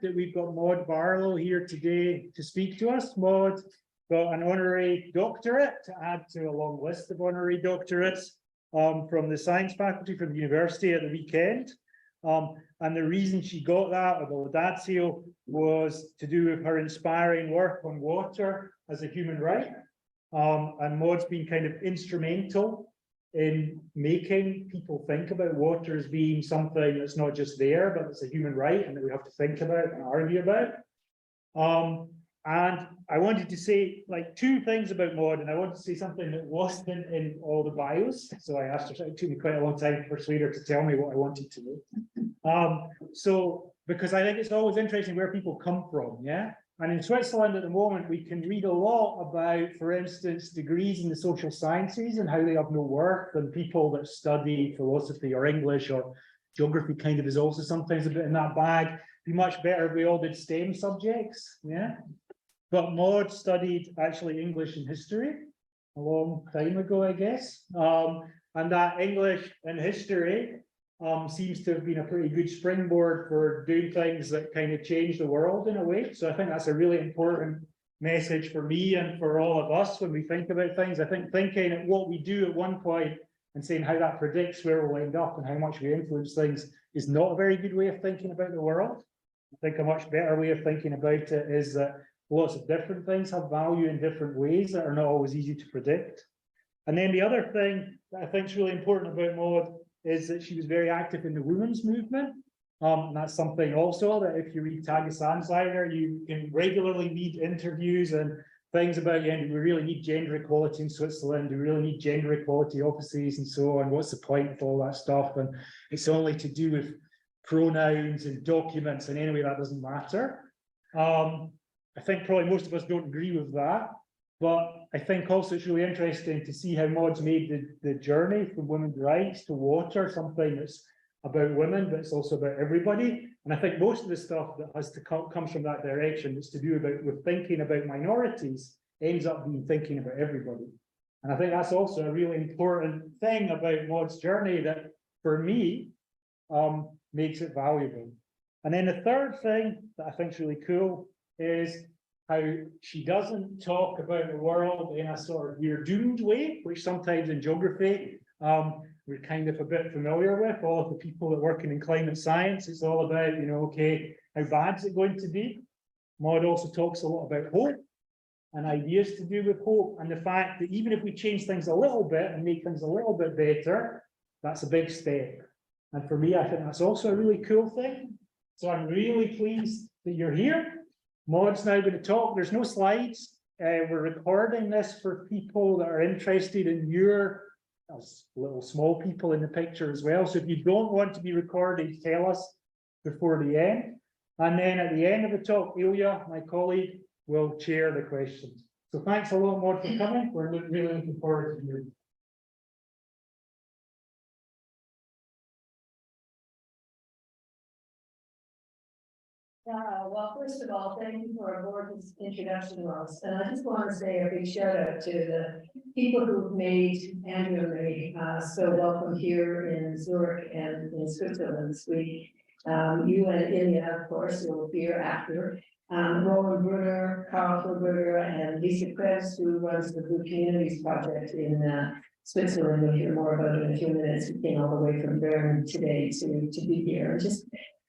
that we've got Maude Barlow here today to speak to us. Maude got an honorary doctorate to add to a long list of honorary doctorates from the science faculty from the university at the weekend. And the reason she got that, or the laudatio, was to do with her inspiring work on water as a human right. And Maude's been kind of instrumental in making people think about water as being something that's not just there, but it's a human right and that we have to think about and argue about. And I wanted to say like two things about Maude, and I wanted to say something that wasn't in all the bios. So I asked her, it took me quite a long time to persuade her to tell me what I wanted to know. So because I think it's always interesting where people come from, yeah? And in Switzerland at the moment, we can read a lot about, for instance, degrees in the social sciences and how they have no worth, and people that study philosophy or English or geography kind of is also sometimes a bit in that bag. It'd be much better if we all did STEM subjects, yeah? But Maude studied actually English and history a long time ago, I guess. And that English and history seems to have been a pretty good springboard for doing things that kind of change the world in a way. So I think that's a really important message for me and for all of us when we think about things. I think thinking at what we do at one point and saying how that predicts where we'll end up and how much we influence things is not a very good way of thinking about the world. I think a much better way of thinking about it is that lots of different things have value in different ways that are not always easy to predict. And then the other thing that I think is really important about Maude is that she was very active in the women's movement. And that's something also that if you read Tages Anzeiger, you can regularly read interviews and things about, yeah, do we really need gender equality in Switzerland? Do we really need gender equality offices and so on? What's the point of all that stuff? And it's only to do with pronouns and documents, and anyway, that doesn't matter. I think probably most of us don't agree with that. But I think also it's really interesting to see how Maude's made the journey from women's rights to water, something that's about women, but it's also about everybody. And I think most of the stuff that has to comes from that direction, that's to do with thinking about minorities, ends up being thinking about everybody. And I think that's also a really important thing about Maude's journey that, for me, makes it valuable. And then the third thing that I think is really cool is how she doesn't talk about the world in a sort of we're doomed way, which sometimes in geography we're kind of a bit familiar with. All of the people that work in climate science, it's all about, you know, okay, how bad is it going to be? Maude also talks a lot about hope and ideas to do with hope, and the fact that even if we change things a little bit and make things a little bit better, that's a big step. And for me, I think that's also a really cool thing. So I'm really pleased that you're here. Maude's now going to talk. There's no slides. We're recording this for people that are interested in your little small people in the picture as well. So if you don't want to be recorded, tell us before the end. And then at the end of the talk, Ilja, my colleague, will chair the questions. So thanks a lot, Maude, for coming. We're really looking forward to you. Well, first of all, thank you for a gorgeous introduction to us. And I just want to say a big shout out to the people who've made Andrew and me so welcome here in Zurich and in Switzerland this week. You and Ilja, of course, you'll be here after. Roland Brunner, Karl Brunner, and Lisa Krebs, who runs the Blue Communities Project in Switzerland. We'll hear more about it in a few minutes. We came all the way from Bern today to be here. And just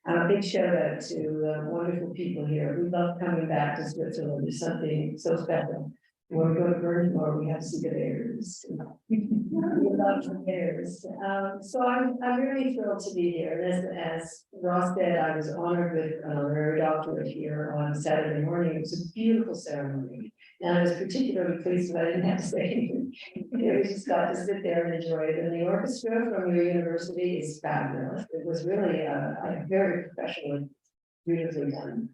a big shout out to the wonderful people here. We love coming back to Switzerland. There's something so special. When we go to Bern, or we have to see the bears. We love the bears. So I'm really thrilled to be here. And as Ross said, I was honored with an honorary doctorate here on Saturday morning. It was a beautiful ceremony. And I was particularly pleased that I didn't have to say anything. We just got to sit there and enjoy it. And the orchestra from your university is fabulous. It was really a very professional and beautifully done.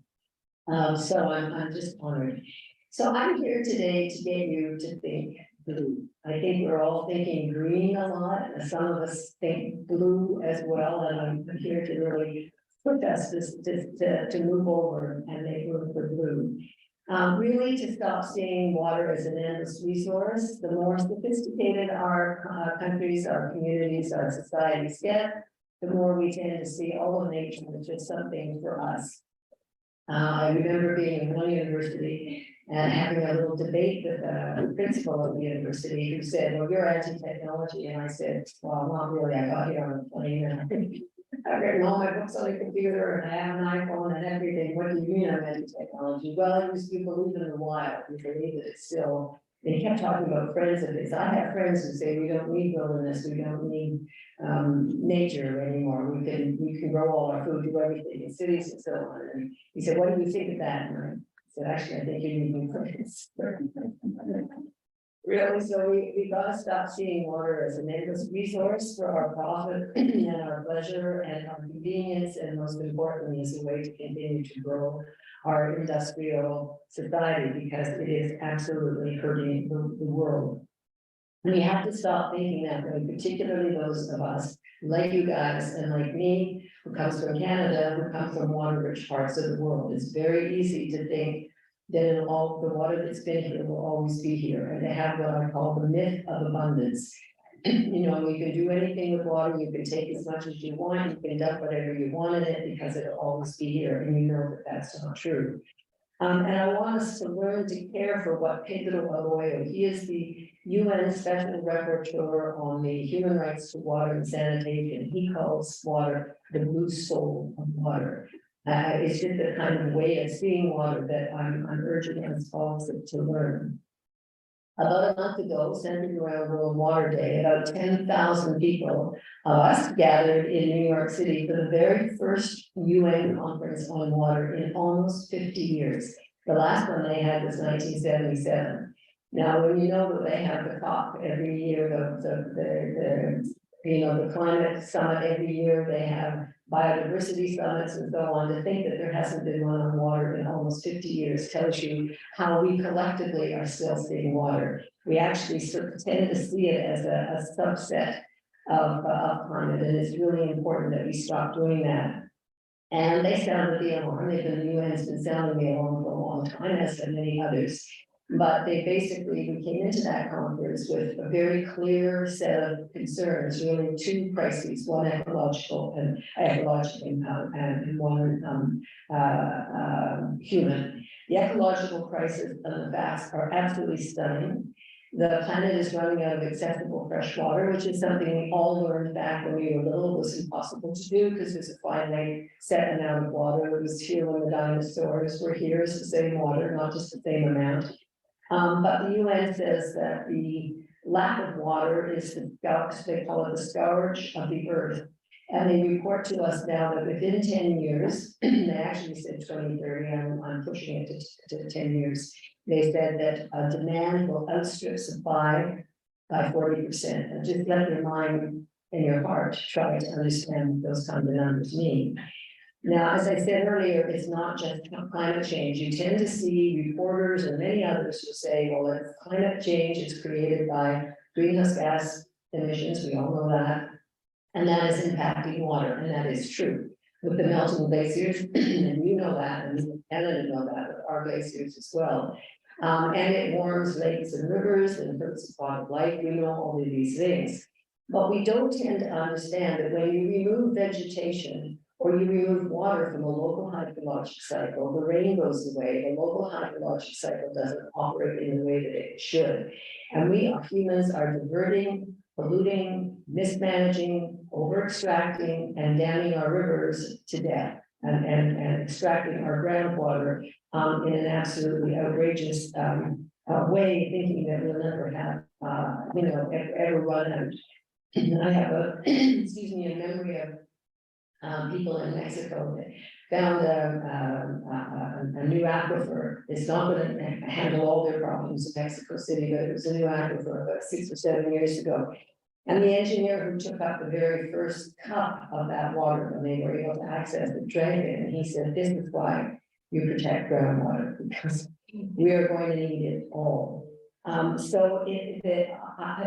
So I'm just honored. So I'm here today to get you to think blue. I think we're all thinking green a lot, and some of us think blue as well. And I'm here to really put us to move over and make room for blue. Really to stop seeing water as an endless resource. The more sophisticated our countries, our communities, our societies get, the more we tend to see all of nature as just something for us. I remember being in one university and having a little debate with the principal of the university who said, well, you're anti-technology. And I said, well, not really. I got here on a plane and I've written all my books on the computer and I have an iPhone and everything. What do you mean I'm anti-technology? Well, it was, you believe in the wild. You believe that it's still, they kept talking about friends of his. I have friends who say we don't need wilderness, we don't need nature anymore. We can grow all our food, do everything in cities and so on. And he said, what do you think of that? And I said, actually, I think you need new friends. Really, so we gotta stop seeing water as an endless resource for our profit and our pleasure and our convenience, and most importantly, as a way to continue to grow our industrial society, because it is absolutely hurting the world. And we have to stop thinking that way, particularly those of us like you guys and like me, who comes from Canada, who come from water-rich parts of the world. It's very easy to think that in all the water that's been here will always be here, and they have what I call the myth of abundance. You know, you can do anything with water, you can take as much as you want, you can dump whatever you want in it because it'll always be here, and you know that that's not true. And I want us to learn to care for what Pedro Arroyo, he is the UN Special Rapporteur on the human rights to water and sanitation. He calls water the blue soul of water. It's just a kind of way of seeing water that I'm urging us all to learn. About a month ago, centered around World Water Day, about 10,000 people of us gathered in New York City for the very first UN conference on water in almost 50 years. The last one they had was 1977. Now, when you know that they have the COP every year, the climate summit every year, they have biodiversity summits and so on, to think that there hasn't been one on water in almost 50 years tells you how we collectively are still seeing water. We actually sort of tend to see it as a subset of climate, and it's really important that we stop doing that. And they sounded the alarm. The UN's been sounding the alarm for a long time, as have many others. But they basically, we came into that conference with a very clear set of concerns, really two crises, one ecological and one human. The ecological crisis and the facts are absolutely stunning. The planet is running out of accessible fresh water, which is something we all learned back when we were little. It was impossible to do because there's a finite set amount of water. It was here when the dinosaurs were here. It's the same water, not just the same amount. But the UN says that the lack of water is the scourge, they call it the scourge of the earth. And they report to us now that within 10 years, they actually said 2030, I'm pushing it to 10 years. They said that demand will outstrip supply by 40%. And just let your mind and your heart try to understand what those kind of numbers mean. Now, as I said earlier, it's not just climate change. You tend to see reporters and many others who say, well, if climate change is created by greenhouse gas emissions, we all know that, and that is impacting water, and that is true. With the melting glaciers, and you know that, and Canada know that, with our glaciers as well. And it warms lakes and rivers and hurts aquatic life. We know all of these things. But we don't tend to understand that when you remove vegetation, or you remove water from a local hydrologic cycle, the rain goes away, the local hydrologic cycle doesn't operate in the way that it should. And we humans are diverting, polluting, mismanaging, over-extracting, and damming our rivers to death, and extracting our groundwater in an absolutely outrageous way, thinking that we'll never have, ever run out. I have a, excuse me, a memory of people in Mexico that found a new aquifer. It's not going to handle all their problems in Mexico City, but it was a new aquifer about 6 or 7 years ago. And the engineer who took up the very first cup of that water when they were able to access it drank it, and he said, this is why you protect groundwater, because we are going to need it all. So it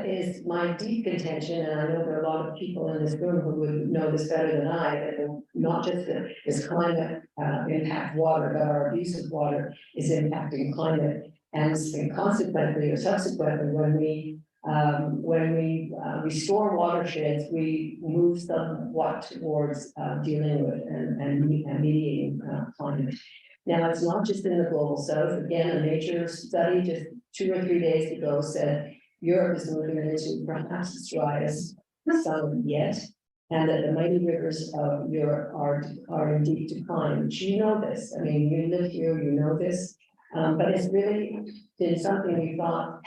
is my deep contention, and I know there are a lot of people in this room who would know this better than I, that not just this climate impact water, but our abuse of water is impacting climate, and consequently or subsequently, when we restore watersheds, we move somewhat towards dealing with and mediating climate. Now, it's not just in the global south. Again, a major study just 2 or 3 days ago said Europe is moving into perhaps its driest summer yet, and that the mighty rivers of Europe are in deep decline. But you know this. I mean, you live here, you know this. But it's really been something we thought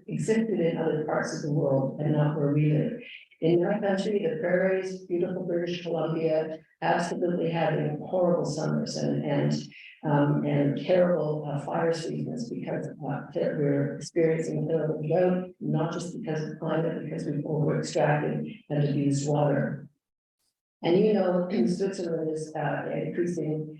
existed in other parts of the world and not where we live. In my country, the prairies, beautiful British Columbia, absolutely having horrible summers and terrible fire seasons because we're experiencing terrible drought, not just because of climate, because we've over extracted and abused water. And you know, Switzerland is facing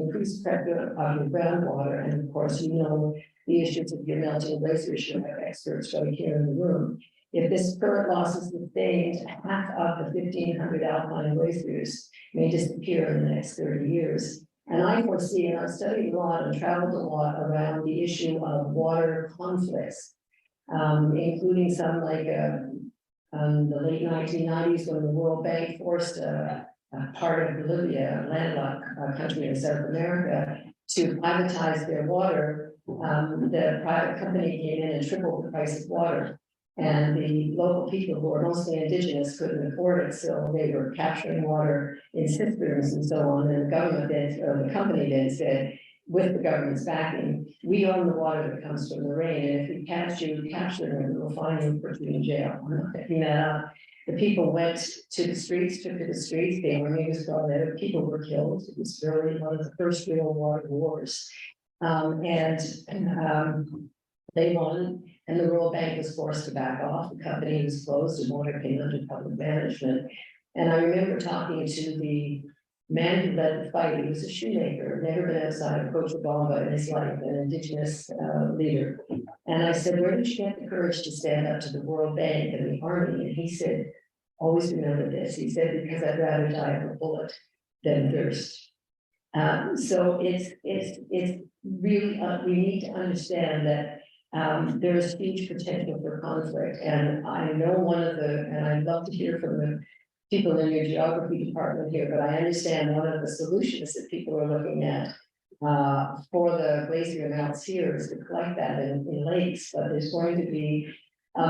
increased pressure on the groundwater, and of course, you know the issues of your melting glaciers. You have experts right here in the room. If this current loss is sustained, half of the 1,500 alpine glaciers may disappear in the next 30 years. And I foresee, and I've studied a lot and traveled a lot around the issue of water conflicts, including some like the late 1990s when the World Bank forced a part of Bolivia, a landlocked country in South America, to privatize their water. The private company came in and tripled the price of water. And the local people who are mostly indigenous couldn't afford it, so they were capturing water in cisterns and so on. And the government then, or the company then said, with the government's backing, we own the water that comes from the rain, and if we catch you capturing it, we'll fine you, put you in jail. I'm not picking that up. The people went to the streets, took to the streets. The army was brought out. People were killed. It was really one of the first real water wars, they won. And the World Bank was forced to back off. The company was closed and water came under public management. And I remember talking to the man who led the fight. He was a shoemaker, never been outside of Cochabamba in his life, an indigenous leader. And I said, where did you get the courage to stand up to the World Bank and the army? And he said, always remember this. He said, because I'd rather die of a bullet than thirst. So it's really, we need to understand that there is huge potential for conflict. And I know and I'd love to hear from the people in your geography department here, but I understand one of the solutions that people are looking at for the glacier melts here is to collect that in lakes, but there's going to be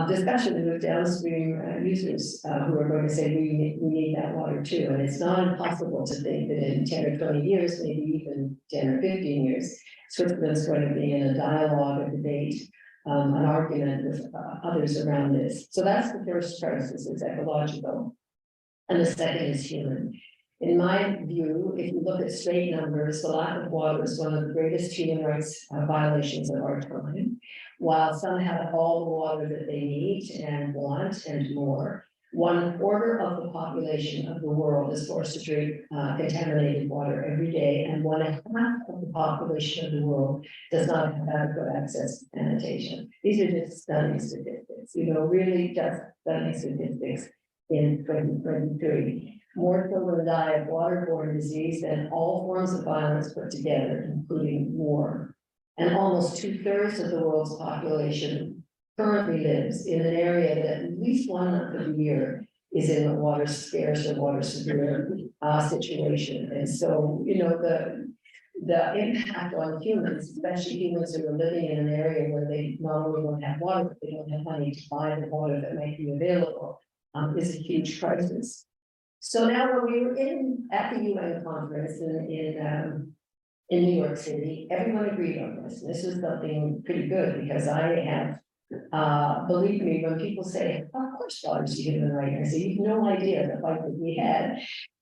discussion with downstream users who are going to say we need that water too. And it's not impossible to think that in 10 or 20 years, maybe even 10 or 15 years, Switzerland's going to be in a dialogue, a debate, an argument with others around this. So that's the first crisis, is ecological. And the second is human. In my view, if you look at straight numbers, the lack of water is one of the greatest human rights violations of our time. While some have all the water that they need and want and more, 1/4 of the population of the world is forced to drink contaminated water every day, and 1/2 of the population of the world does not have adequate access to sanitation. These are just stunning statistics, really just stunning statistics. In 2023, more children die of waterborne disease than all forms of violence put together, including war. And almost 2/3 of the world's population currently lives in an area that at least 1 month of the year is in a water scarce or water severe situation. And so, the impact on humans, especially humans who are living in an area where they not only don't have water, but they don't have money to buy the water that might be available. Is a huge crisis. So now when we were at the UN conference in New York City, everyone agreed on this. This was something pretty good because I have, believe me, when people say, of course water is a human right, I say, you've no idea the fight that we had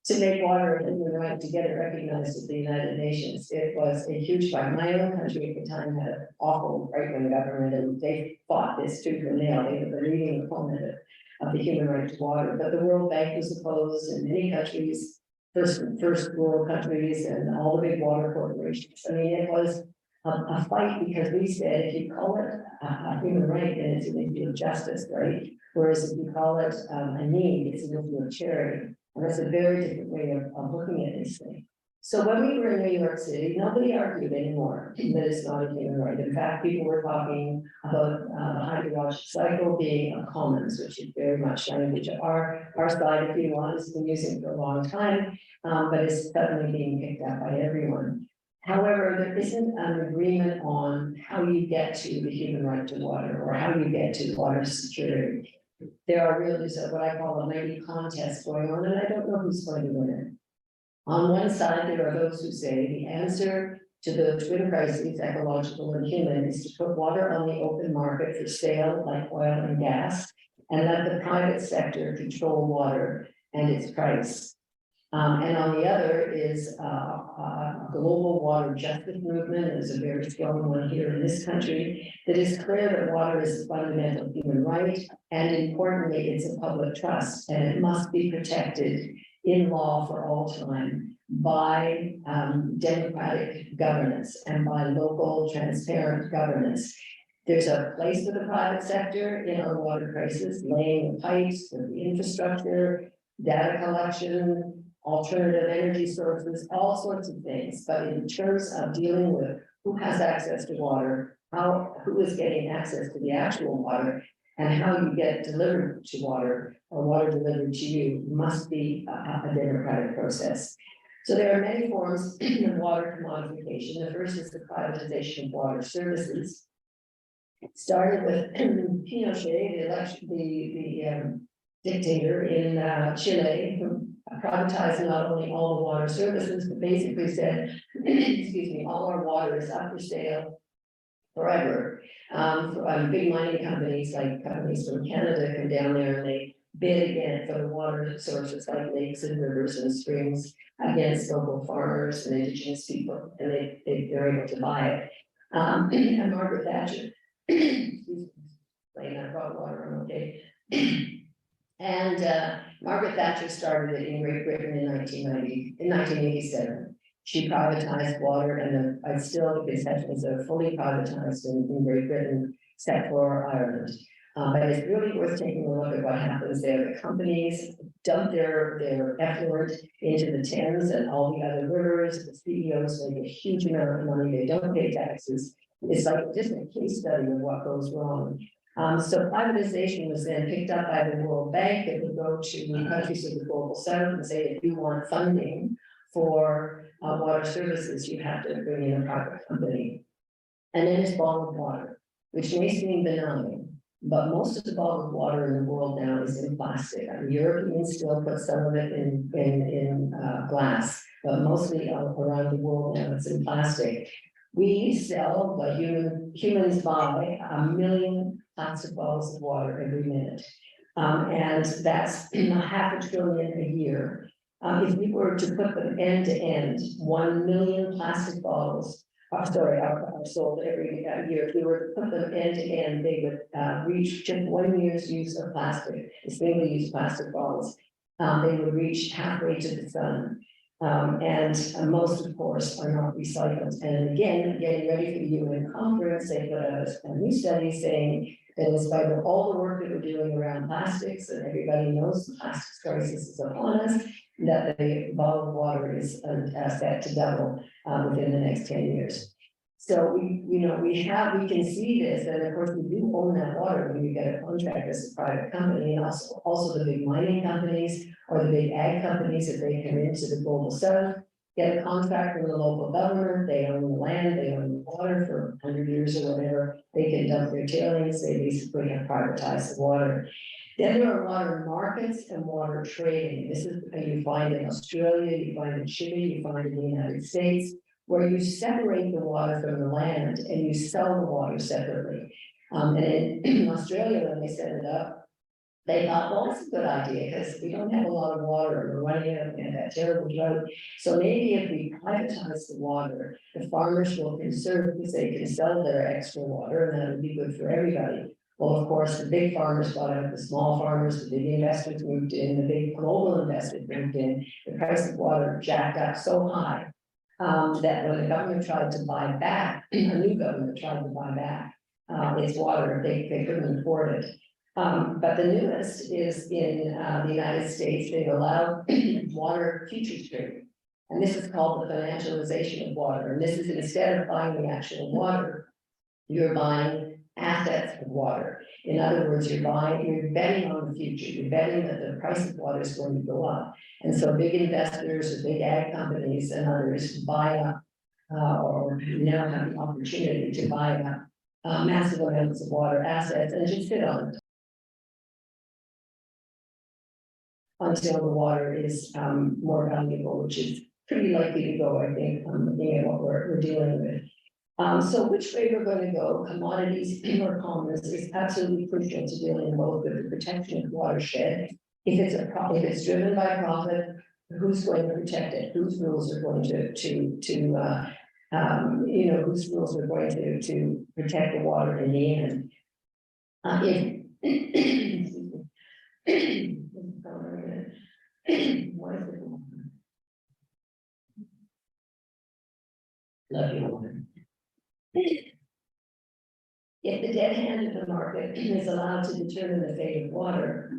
to make water a human right, to get it recognized at the United Nations. It was a huge fight. My own country at the time had an awful right-wing government, and they fought this tooth and nail. They were the leading opponent of the human right to water, but the World Bank was opposed in many countries, first world countries, and all the big water corporations. I mean, it was a fight because we said if you call it a human right, then it's an issue of justice, right? Whereas if you call it a need, it's an issue of charity. And that's a very different way of looking at this thing. So when we were in New York City, nobody argued anymore that it's not a human right. In fact, people were talking about the hydrologic cycle being a commons, which is very much language of our side, if you want, has been using for a long time, but it's suddenly being picked up by everyone. However, there isn't an agreement on how you get to the human right to water or how you get to water security. There are really what I call a mighty contest going on, and I don't know who's going to win it. On one side, there are those who say the answer to the twin crises, ecological and human, is to put water on the open market for sale like oil and gas, and let the private sector control water and its price. And on the other is a global water justice movement. There's a very strong one here in this country that is clear that water is a fundamental human right, and importantly, it's a public trust, and it must be protected in law for all time by democratic governance and by local transparent governance. There's a place for the private sector in our water crisis, laying the pipes, the infrastructure, data collection, alternative energy sources, all sorts of things. But in terms of dealing with who has access to water, who is getting access to the actual water, and how you get delivered to water or water delivered to you must be a democratic process. So there are many forms of water commodification. The first is the privatization of water services. It started with Pinochet, the dictator in Chile, who privatized not only all the water services, but basically said, excuse me, all our water is up for sale forever. Big mining companies, like companies from Canada, come down there and they bid again for the water sources like lakes and rivers and springs against local farmers and indigenous people, and they're able to buy it. And Margaret Thatcher, excuse me, I brought water, I'm okay. And Margaret Thatcher started it in Great Britain in 1987. She privatized water, and still the concessions are fully privatized in Great Britain, except for Ireland. But it's really worth taking a look at what happens there. The companies dump their effluent into the Thames and all the other rivers. The CEOs make a huge amount of money. They don't pay taxes. It's like just a case study of what goes wrong. So privatization was then picked up by the World Bank. It would go to countries of the global south and say, if you want funding for water services, you have to bring in a private company. And then it's bottled water, which may seem benign, but most of the bottled water in the world now is in plastic. The Europeans still put some of it in glass, but mostly around the world now it's in plastic. We sell, but humans buy 1 million plastic bottles of water every minute. And that's 500 billion a year. If we were to put them end to end, 1 million plastic bottles are sold every year. If we were to put them end to end, they would reach just 1 year's use of plastic, single-use plastic bottles. They would reach halfway to the sun. And most, of course, are not recycled. And again, getting ready for the UN conference, they put out a new study saying that in spite of all the work that we're doing around plastics, and everybody knows the plastics crisis is upon us, that the bottled water is set to double within the next 10 years. So we can see this, and of course we do own that water when you get a contract as a private company, and also the big mining companies or the big ag companies, if they come into the global south, get a contract from the local government, they own the land, they own the water for 100 years or whatever, they can dump their tailings, they basically have privatized the water. Then there are water markets and water trading. This is you find in Australia, you find in Chile, you find in the United States, where you separate the water from the land and you sell the water separately. And in Australia, when they set it up, they thought, well, that's a good idea because we don't have a lot of water. We're running out of that terrible drought. So maybe if we privatize the water, the farmers will conserve because they can sell their extra water, and that would be good for everybody. Well, of course, the big farmers bought out the small farmers, the big investors moved in, the big global investors moved in. The price of water jacked up so high that when the government tried to buy back, a new government tried to buy back its water, they couldn't afford it. But the newest is in the United States. They've allowed water futures trading. And this is called the financialization of water. And this is instead of buying the actual water, you're buying assets of water. In other words, you're betting on the future. You're betting that the price of water is going to go up. And so big investors or big ag companies and others buy up or now have the opportunity to buy up massive amounts of water assets and just sit on it until the water is more valuable, which is pretty likely to go, I think, looking at what we're dealing with. So which way we're going to go, commodities or commerce, is absolutely crucial to dealing both with the protection of watershed. If it's driven by profit, who's going to protect it? Whose rules are going whose rules are going to protect the water in the end? What is it? Love you, woman. If the dead hand of the market is allowed to determine the fate of water,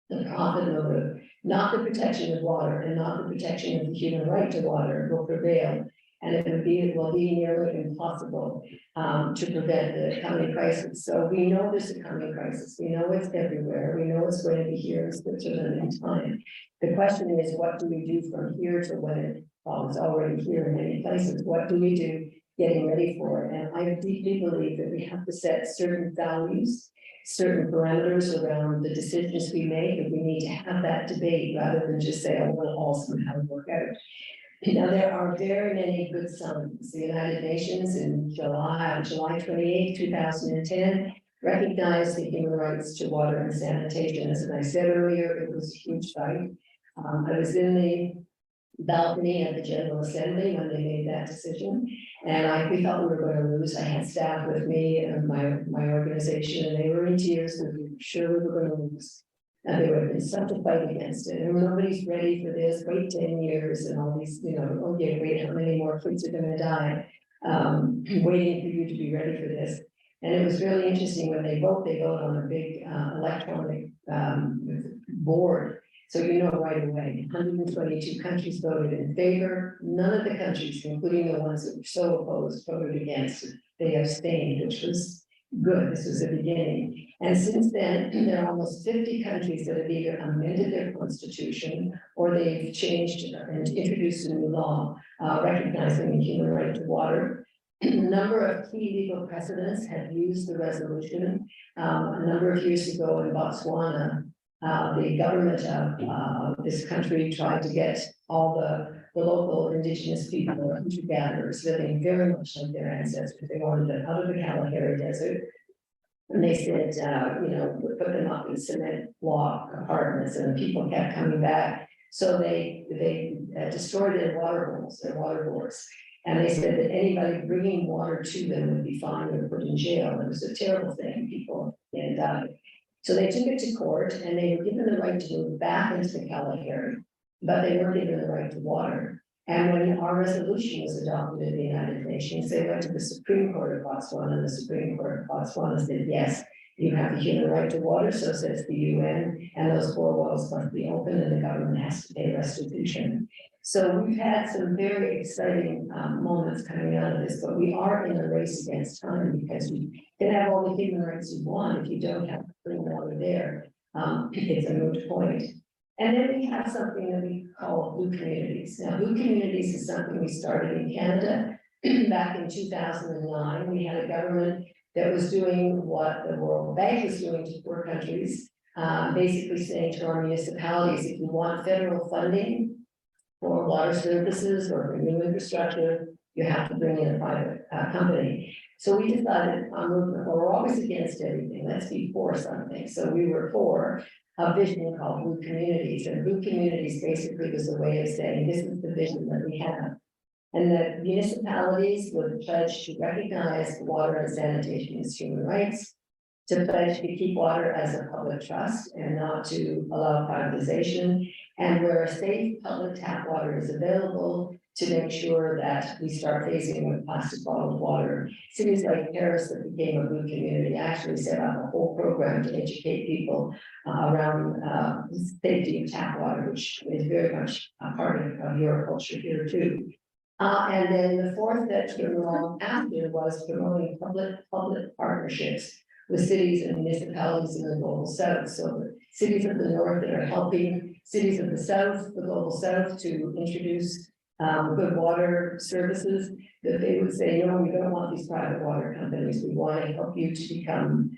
the profit motive, not the protection of water and not the protection of the human right to water, will prevail. And it will be nearly impossible to prevent the coming crisis. So we know there's a coming crisis. We know it's everywhere. We know it's going to be here in Switzerland in time. The question is, what do we do from here to when it's already here in many places? What do we do getting ready for it? And I deeply believe that we have to set certain values, certain parameters around the decisions we make, and we need to have that debate rather than just say, oh, we'll all somehow work out. Now, there are very many good signs. The United Nations in July 28, 2010, recognized the human rights to water and sanitation. As I said earlier, it was a huge fight. I was in the balcony at the General Assembly when they made that decision, and we thought we were going to lose. I had staff with me and my organization, and they were in tears, and we were sure we were going to lose. And there would have been such a fight against it, and nobody's ready for this. Wait 10 years, and all these, okay, wait, how many more kids are going to die? Waiting for you to be ready for this. And it was really interesting when they vote on a big electronic board. So right away, 122 countries voted in favor. None of the countries, including the ones that were so opposed, voted against it. They abstained, which was good. This was the beginning. And since then, there are almost 50 countries that have either amended their constitution or they've changed and introduced a new law recognizing the human right to water. A number of key legal precedents have used the resolution. A number of years ago in Botswana, the government of this country tried to get all the local indigenous people, hunter-gatherers, living very much like their ancestors. They wanted them out of the Kalahari Desert. And they said, put them up in cement block apartments, and the people kept coming back. So they destroyed their water holes, their water bores. And they said that anybody bringing water to them would be fined or put in jail. It was a terrible thing. People died. So they took it to court, and they were given the right to move back into the Kalahari, but they weren't given the right to water. And when our resolution was adopted in the United Nations, they went to the Supreme Court of Botswana, and the Supreme Court of Botswana said, yes, you have the human right to water, so says the UN, and those 4 wells must be open, and the government has to pay restitution. So we've had some very exciting moments coming out of this, but we are in a race against time, because you can have all the human rights you want. If you don't have clean water there, it's a moot point. And then we have something that we call blue communities. Now, blue communities is something we started in Canada back in 2009. We had a government that was doing what the World Bank was doing to poor countries, basically saying to our municipalities, if you want federal funding for water services or for new infrastructure, you have to bring in a private company. So we decided, we're always against everything. Let's be for something. So we were for a vision called Blue Communities, and Blue Communities basically was a way of saying, this is the vision that we have. And that municipalities would pledge to recognize water and sanitation as human rights, to pledge to keep water as a public trust and not to allow privatization, and where a safe public tap water is available, to make sure that we start phasing with plastic bottled water. Cities like Paris that became a blue community actually set up a whole program to educate people around safety of tap water, which is very much a part of your culture here too. And then the fourth that came along after was promoting public partnerships with cities and municipalities in the global south. So the cities of the north that are helping cities of the south, the global south, to introduce good water services, that they would say, no, we don't want these private water companies. We want to help you to become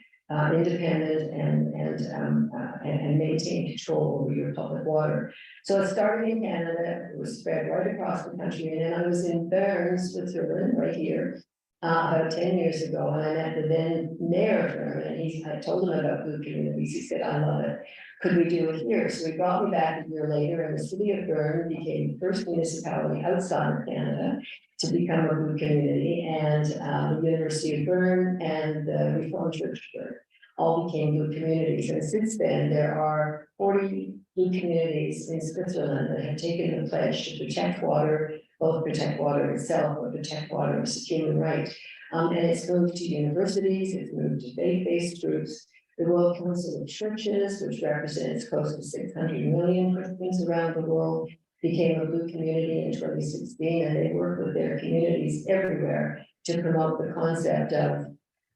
independent and maintain control over your public water. So it started in Canada, it was spread right across the country, and then I was in Bern, Switzerland, right here, about 10 years ago, and I met the then mayor of Bern, and I told him about blue communities. He said, I love it. Could we do it here? So he brought me back a year later, and the city of Bern became the first municipality outside of Canada to become a blue community, and the University of Bern and the Reformed Church of Bern all became blue communities. And since then, there are 40 blue communities in Switzerland that have taken the pledge to protect water, both protect water itself or protect water as a human right. And it's moved to universities, it's moved to faith-based groups. The World Council of Churches, which represents close to 600 million Christians around the world, became a blue community in 2016, and they work with their communities everywhere to promote the concept of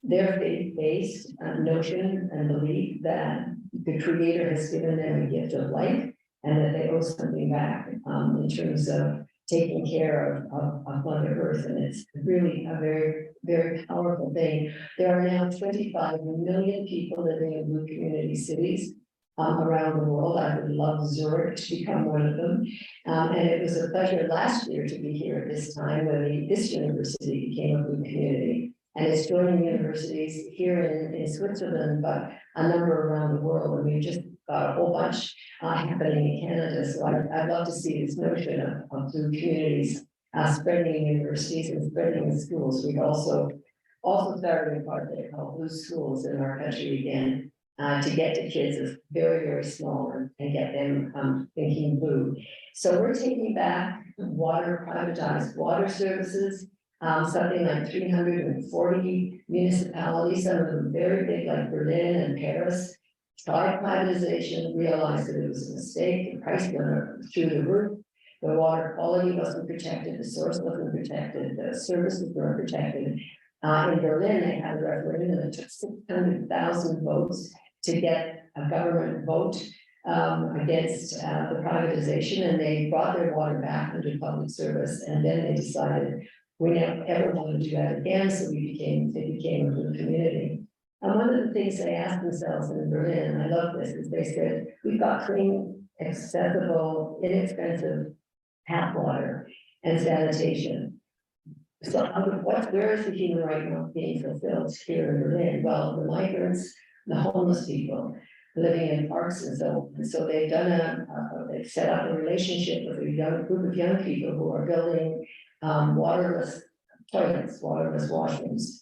their faith-based notion and belief that the Creator has given them a gift of life and that they owe something back in terms of taking care of Mother Earth. And it's really a very, very powerful thing. There are now 25 million people living in blue community cities around the world. I would love Zurich to become one of them. And it was a pleasure last year to be here at this time when this university became a blue community. And it's joining universities here in Switzerland, but a number around the world. And we just got a whole bunch happening in Canada. So I'd love to see this notion of blue communities spreading in universities and spreading in schools. We've also started a project called Blue Schools in our country again, to get to kids as very, very small and get them thinking blue. So we're taking back privatized water services. Something like 340 municipalities, some of them very big like Berlin and Paris, tried privatization, realized that it was a mistake, the price went through the roof, the water quality wasn't protected, the source wasn't protected, the services weren't protected. In Berlin, they had a referendum that took 600,000 votes to get a government vote against the privatization, and they brought their water back into public service, and then they decided we never ever want to do that again, so they became a blue community. And one of the things they asked themselves in Berlin, and I love this, is they said, we've got clean, accessible, inexpensive tap water and sanitation. So where is the human right now being fulfilled here in Berlin? Well, the migrants, the homeless people living in parks and so on. And so they've done they've set up a relationship with a group of young people who are building waterless toilets, waterless washrooms,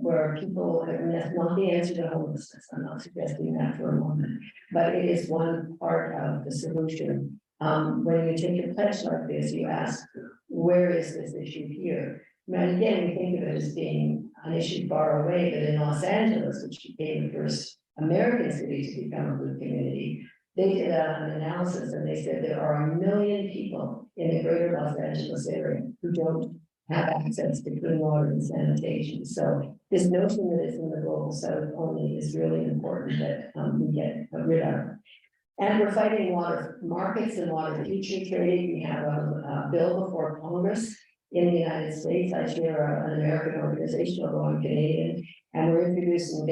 where people, and that's not the answer to homelessness. I'm not suggesting that for a moment, but it is one part of the solution. When you take a pledge like this, you ask, where is this issue here? And again, we think of it as being an issue far away, but in Los Angeles, which became the first American city to become a blue community, they did an analysis and they said there are 1 million people in the greater Los Angeles area who don't have access to clean water and sanitation. So this notion that it's in the global south only is really important that we get rid of. And we're fighting water markets and water future trading. We have a bill before Congress in the United States. I chair an American organization, although I'm Canadian, and they're introducing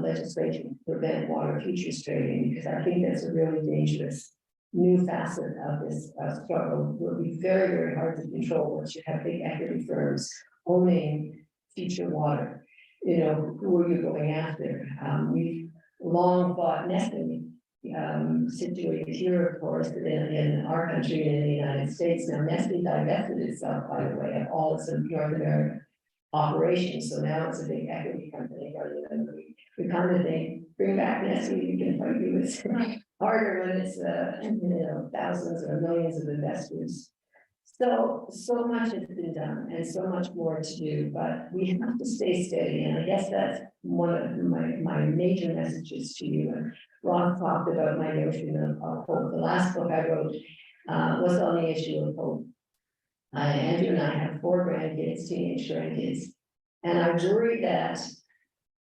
legislation to prevent water futures trading, because I think that's a really dangerous new facet of this struggle. It will be very, very hard to control once you have big equity firms owning future water. You know, who are you going after? We've long fought Nestle, situated here, of course, in our country and in the United States. Now, Nestle divested itself, by the way, of all its North American operations. So now it's a big equity company rather than we kind of think, bring back Nestle, you can argue with harder when it's, thousands or millions of investors. So much has been done and so much more to do, but we have to stay steady. And I guess that's one of my major messages to you. And Ron talked about my notion of hope. The last book I wrote was on the issue of hope. Andrew and I have 4 grandkids, teenage grandkids, and I worry that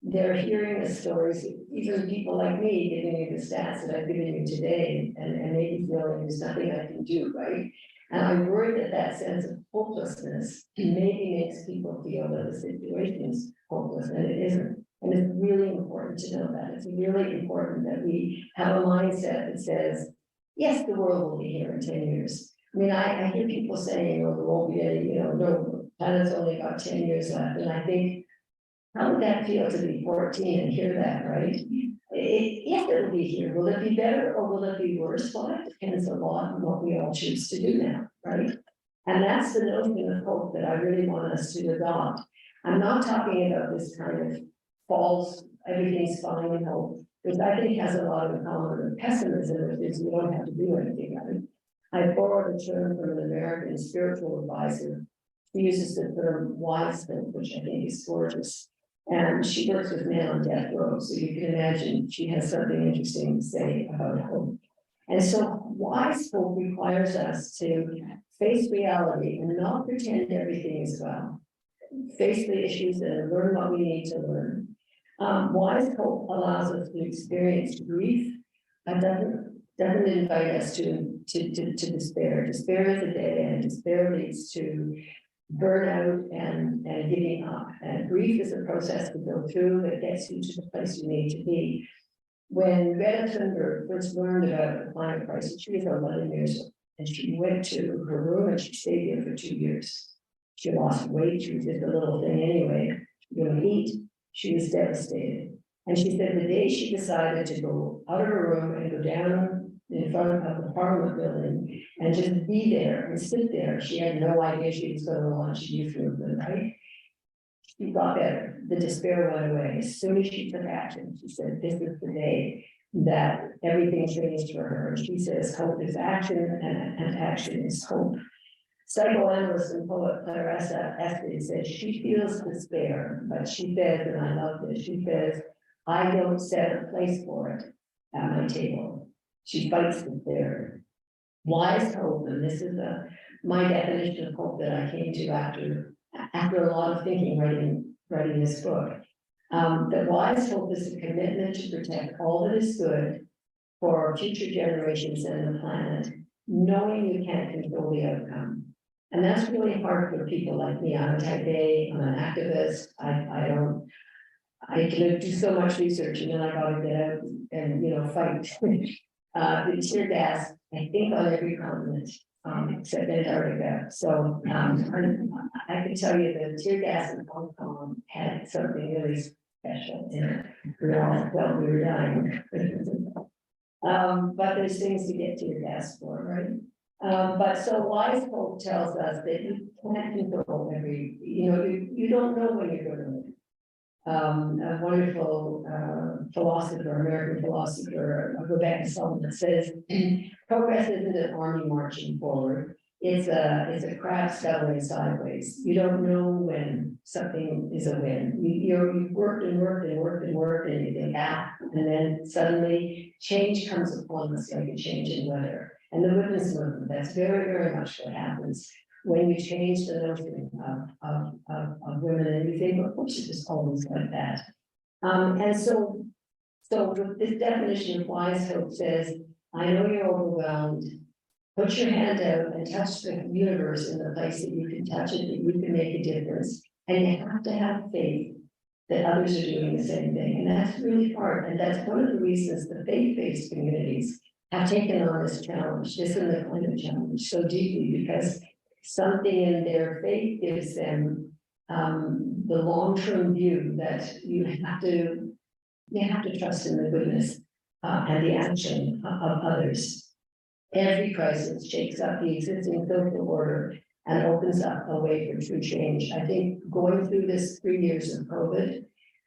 they're hearing the stories, even people like me giving you the stats that I've given you today, and maybe feeling there's nothing I can do, right? And I worry that that sense of hopelessness maybe makes people feel that the situation is hopeless, and it isn't. And it's really important to know that. It's really important that we have a mindset that says, yes, the world will be here in 10 years. I mean, I hear people saying, oh, there won't be any, no, the planet's only got 10 years left. And I think, how would that feel to be 14 and hear that, right? Yes, it'll be here. Will it be better or will it be worse? Well, that depends a lot on what we all choose to do now, right? And that's the notion of hope that I really want us to adopt. I'm not talking about this kind of false, everything's fine and hope, which I think has a lot in common with pessimism, which is you don't have to do anything about it. I borrowed a term from an American spiritual advisor. She uses the term wise hope, which I think is gorgeous. And she works with men on death row, so you can imagine she has something interesting to say about hope. And so wise hope requires us to face reality and not pretend everything is well. Face the issues and learn what we need to learn. Wise hope allows us to experience grief and doesn't invite us to despair. Despair is a dead end. Despair leads to burnout and giving up. And grief is a process to go through that gets you to the place you need to be. When Greta Thunberg first learned about the climate crisis, she was 11 years old, and she went to her room and she stayed there for 2 years. She lost weight. She was just a little thing anyway. She couldn't eat. She was devastated. And she said the day she decided to go out of her room and go down in front of the Parliament building and just be there and sit there, she had no idea she was going to launch a youth movement, right? She got better. The despair went away. As soon as she took action, she said, this is the day that everything changed for her. And she says, hope is action and action is hope. Psychoanalyst and poet Clarissa Estes says she feels despair, but she says, and I love this, she says, I don't set a place for it at my table. She fights despair. Wise hope, and this is my definition of hope that I came to after a lot of thinking writing this book. That wise hope is a commitment to protect all that is good for future generations and the planet, knowing you can't control the outcome. And that's really hard for people like me. I'm a type A, I'm an activist. I can do so much research and then I gotta get out and fight. The tear gas, I think, on every continent, except Antarctica. So I can tell you that tear gas in Hong Kong had something really special in it. We all felt we were dying. But there's things to get tear gas for, right? But so wise hope tells us that you can't control you don't know when you're going to live. A wonderful American philosopher, Rebecca Solomon, says, progress isn't an army marching forward. It's a craft scuttling sideways. You don't know when something is a win. You've worked and worked and worked and worked, and you think, and then suddenly change comes upon us like a change in weather. And the women's movement, that's very, very much what happens when you change the notion of women and you think, of course, it is always like that. And so this definition of wise hope says, I know you're overwhelmed. Put your hand out and touch the universe in the place that you can touch it, that you can make a difference. And you have to have faith that others are doing the same thing. And that's really hard. And that's one of the reasons the faith-based communities have taken on this challenge, this and the climate challenge so deeply, because something in their faith gives them the long-term view that you have to trust in the goodness and the action of others. Every crisis shakes up the existing social order and opens up a way for true change. I think going through this 3 years of COVID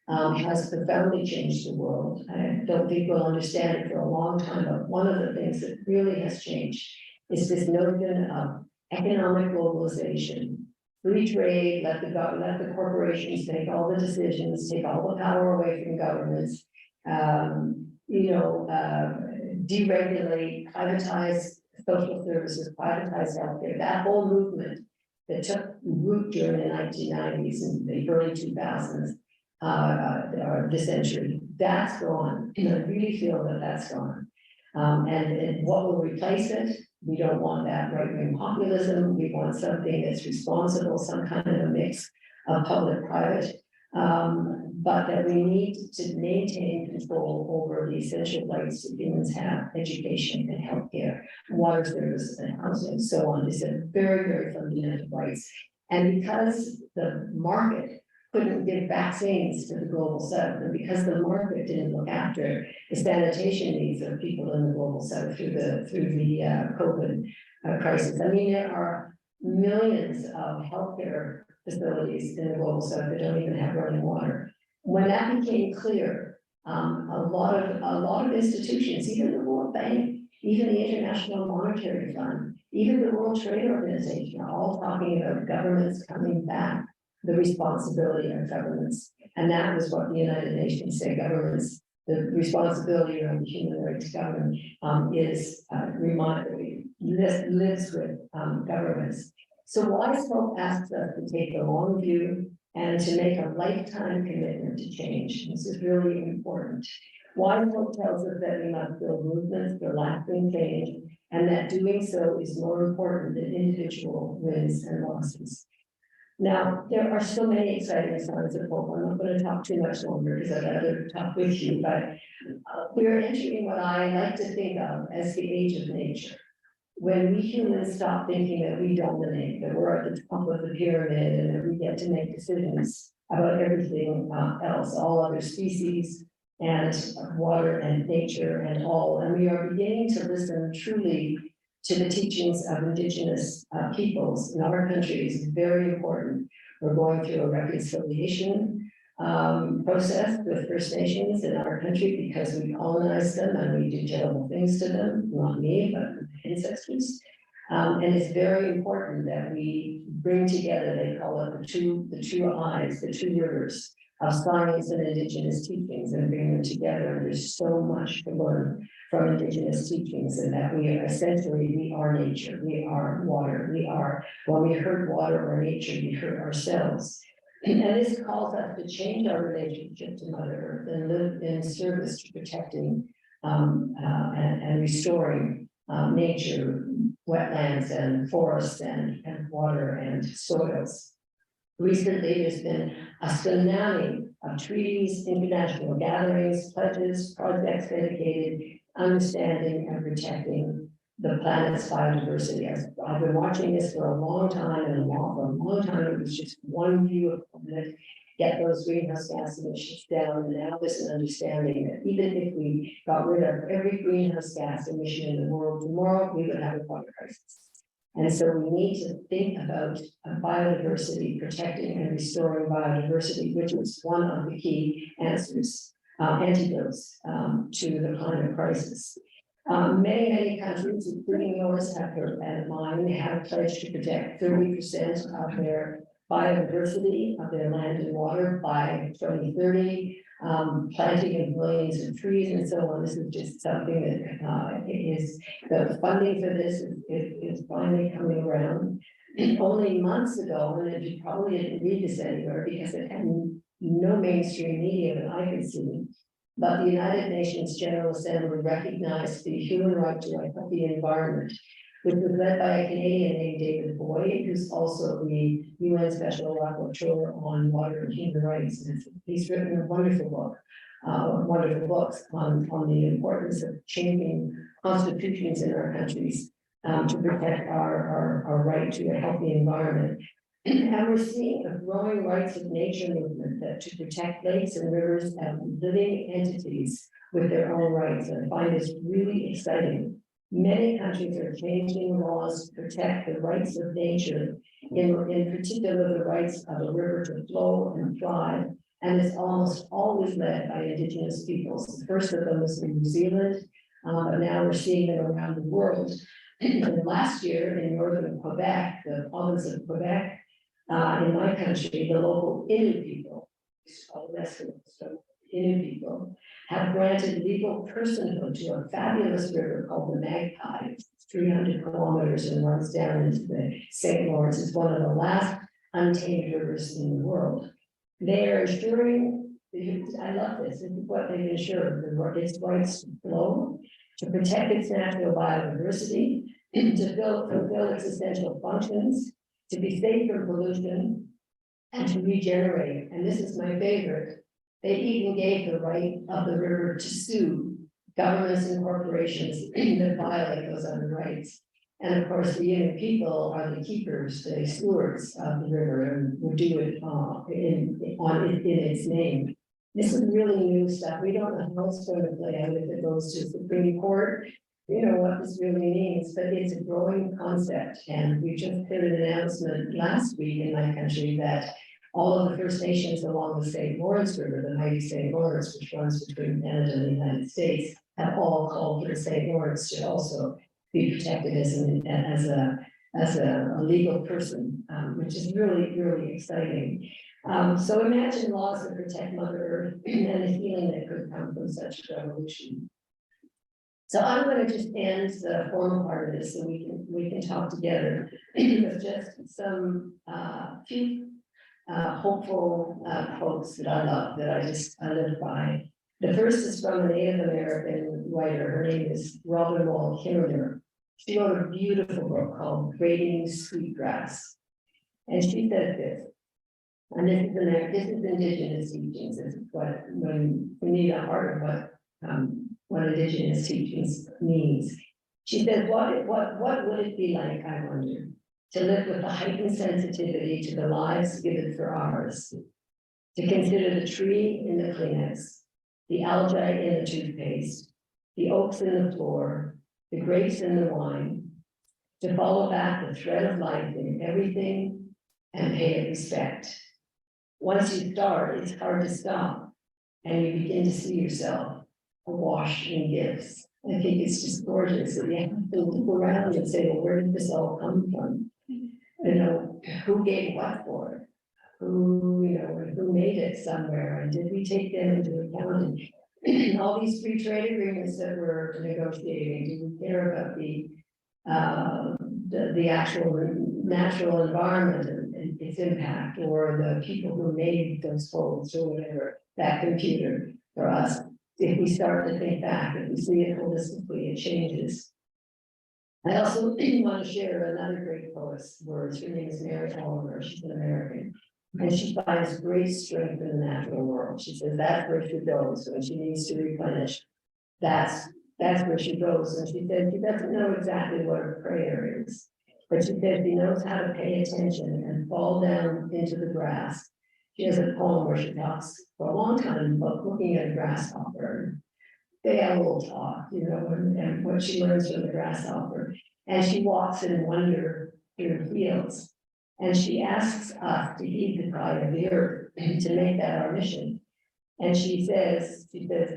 has profoundly changed the world. I don't think we'll understand it for a long time, but one of the things that really has changed is this notion of economic globalization. Free trade, let the corporations make all the decisions, take all the power away from governments, deregulate, privatize social services, privatize healthcare. That whole movement that took root during the 1990s and the early 2000s, this century, that's gone. And I really feel that that's gone. And what will replace it? We don't want that right-wing populism. We want something that's responsible, some kind of a mix of public-private, but that we need to maintain control over the essential rights that humans have: education and healthcare, water service and housing, and so on. These are very, very fundamental rights. And because the market couldn't give vaccines to the global south, and because the market didn't look after the sanitation needs of people in the global south through the COVID crisis. I mean, there are millions of healthcare facilities in the global south that don't even have running water. When that became clear, a lot of institutions, even the World Bank, even the International Monetary Fund, even the World Trade Organization, are all talking about governments coming back, the responsibility of governments. And that was what the United Nations said: governments, the responsibility of the human rights government lives with governments. So Wise Hope asks us to take a long view and to make a lifetime commitment to change. This is really important. Wise Hope tells us that we must build movements for lasting change, and that doing so is more important than individual wins and losses. Now, there are so many exciting signs of hope. I'm not going to talk too much longer because I'd rather talk with you, but we're entering what I like to think of as the age of nature. When we humans stop thinking that we dominate, that we're at the top of the pyramid and that we get to make decisions about everything else, all other species and water and nature and all. And we are beginning to listen truly to the teachings of Indigenous peoples in our country is very important. We're going through a reconciliation process with First Nations in our country because we colonized them and we did terrible things to them, not me, but ancestors. And it's very important that we bring together, they call it the two eyes, the two rivers of science and Indigenous teachings, and bring them together. And there's so much to learn from Indigenous teachings, and that we are essentially, we are nature, we are water, we are, when we hurt water or nature, we hurt ourselves. And this calls us to change our relationship to Mother Earth and live in service to protecting and restoring nature, wetlands and forests and water and soils. Recently, there's been a tsunami of treaties, international gatherings, pledges, projects dedicated understanding and protecting the planet's biodiversity. I've been watching this for a long time, and for a long time it was just one view of the planet, get those greenhouse gas emissions down. And now there's an understanding that even if we got rid of every greenhouse gas emission in the world tomorrow, we would have a water crisis. And so we need to think about biodiversity, protecting and restoring biodiversity, which is one of the key answers, antidotes to the climate crisis. Many countries, including yours, and mine, have pledged to protect 30% of their biodiversity of their land and water by 2030, planting of millions of trees and so on. This is just something that is, the funding for this is finally coming around. Only months ago, and you probably didn't read this anywhere because it had no mainstream media that I could see, but the United Nations General Assembly recognized the human right to a healthy environment, which was led by a Canadian named David Boyd, who's also the UN Special Rapporteur on Water and Human Rights. And he's written a wonderful book, wonderful books on the importance of changing constitutions in our countries to protect our right to a healthy environment. And we're seeing a growing rights of nature movement that to protect lakes and rivers and living entities with their own rights. And I find this really exciting. Many countries are changing laws to protect the rights of nature, in particular the rights of a river to flow and thrive, And it's almost always led by indigenous peoples. The first of them was in New Zealand, but now we're seeing them around the world. And last year in northern Quebec, the province of Quebec, in my country, the local Inuit people, it's called Western, so Inuit people, have granted legal personhood to a fabulous river called the Magpie. It's 300 kilometers and runs down into the St. Lawrence. It's one of the last untamed rivers in the world. They are ensuring, I love this, this is what they've ensured, its rights to flow, to protect its natural biodiversity, to fulfill its essential functions, to be safe from pollution, and to regenerate. And this is my favorite. They even gave the right of the river to sue governments and corporations that violate those other rights. And of course, the Inuit people are the keepers, the stewards of the river, and will do it in its name. This is really new stuff. We don't know how it's going to play out if it goes to the Supreme Court. You know what this really means, but it's a growing concept. And we just did an announcement last week in my country that all of the First Nations along the St. Lawrence River, the mighty St. Lawrence, which runs between Canada and the United States, have all called for the St. Lawrence to also be protected as a legal person, which is really, really exciting. So imagine laws that protect Mother Earth and the healing that could come from such a revolution. So I'm going to just end the formal part of this so we can talk together with just some few hopeful quotes that I love, that I live by. The first is from a Native American writer. Her name is Robin Wall Kimmerer. She wrote a beautiful book called Grading Sweetgrass. And she said this, and this is indigenous teachings. This is when we need a heart of what indigenous teachings means. She said, what would it be like, I wonder, to live with a heightened sensitivity to the lives given for ours, to consider the tree in the Kleenex, the algae in the toothpaste, the oaks in the floor, the grapes in the wine, to follow back the thread of life in everything and pay it respect. Once you start, it's hard to stop, and you begin to see yourself awash in gifts. I think it's just gorgeous that you have to look around and say, well, where did this all come from? You know, who gave what for it? Who made it somewhere? And did we take them into account? And all these free trade agreements that we're negotiating, do we care about the actual natural environment and its impact, or the people who made those phones or whatever, that computer for us? If we start to think back, if we see it holistically, it changes. I also want to share another great poet's words. Her name is Meerveld. She's an American. And she finds great strength in the natural world. She says that's where she goes when she needs to replenish. That's where she goes. And she says she doesn't know exactly what her prayer is, but she says she knows how to pay attention and fall down into the grass. She has a poem where she talks for a long time about looking at a grasshopper. They have a little talk, and what she learns from the grasshopper. And she walks in wonder through the fields. And she asks us to heed the cry of the earth and to make that our mission. And she says,